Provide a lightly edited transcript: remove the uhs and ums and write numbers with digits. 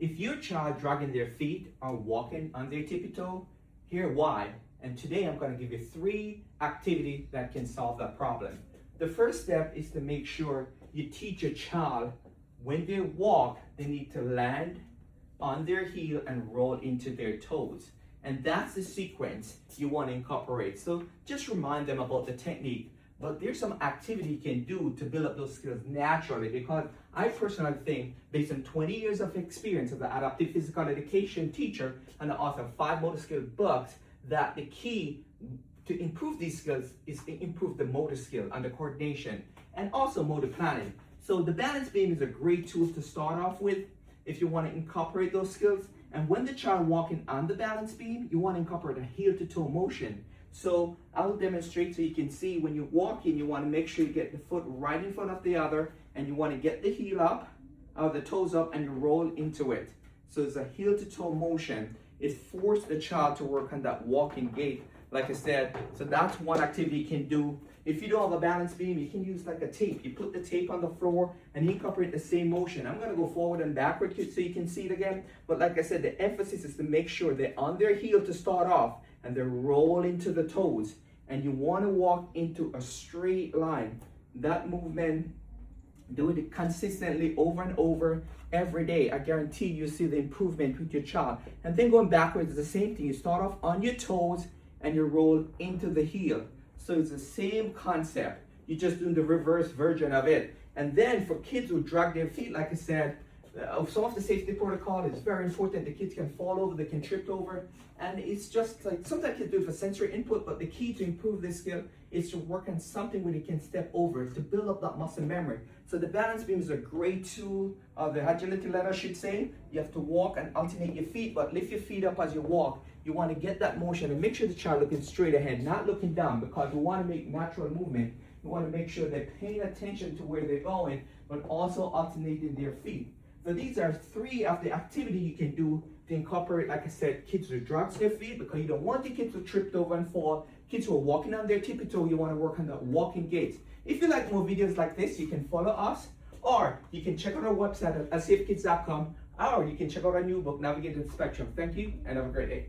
If your child dragging their feet or walking on their tippy toe, hear why. And today I'm going to give you 3 activities that can solve that problem. The first step is to make sure you teach your child when they walk, they need to land on their heel and roll into their toes. And that's the sequence you want to incorporate. So just remind them about the technique. But there's some activity you can do to build up those skills naturally, because I personally think, based on 20 years of experience as an adaptive physical education teacher and the author of 5 motor skill books, that the key to improve these skills is to improve the motor skill and the coordination and also motor planning. So the balance beam is a great tool to start off with if you want to incorporate those skills. And when the child walking on the balance beam, you want to incorporate a heel to toe motion. So I'll demonstrate so you can see when you're walking, you want to make sure you get the foot right in front of the other, and you want to get the heel up, or the toes up, and you roll into it. So it's a heel to toe motion. It forces the child to work on that walking gait, like I said. So that's one activity you can do. If you don't have a balance beam, you can use like a tape. You put the tape on the floor and you incorporate the same motion. I'm going to go forward and backward so you can see it again. But like I said, the emphasis is to make sure they're on their heel to start off and they roll into the toes. And you want to walk into a straight line. That movement, doing it consistently over and over every day. I guarantee you see the improvement with your child. And then going backwards is the same thing. You start off on your toes and you roll into the heel. So it's the same concept. You're just doing the reverse version of it. And then for kids who drag their feet, like I said, some of the safety protocol is very important. The kids can fall over, they can trip over. And it's just like, sometimes kids do it for sensory input, but the key to improve this skill is to work on something where they can step over to build up that muscle memory. So the balance beam is a great tool, the agility ladder should say. You have to walk and alternate your feet, but lift your feet up as you walk. You want to get that motion and make sure the child looking straight ahead, not looking down, because we want to make natural movement. You want to make sure they're paying attention to where they're going, but also alternating their feet. So these are 3 of the activity you can do to incorporate, like I said, kids who drag their feet, because you don't want the kids who tripped over and fall. Kids who are walking on their tippy toe, you want to work on the walking gaits. If you like more videos like this, you can follow us, or you can check out our website at safekids.com, or you can check out our new book, Navigating the Spectrum. Thank you, and have a great day.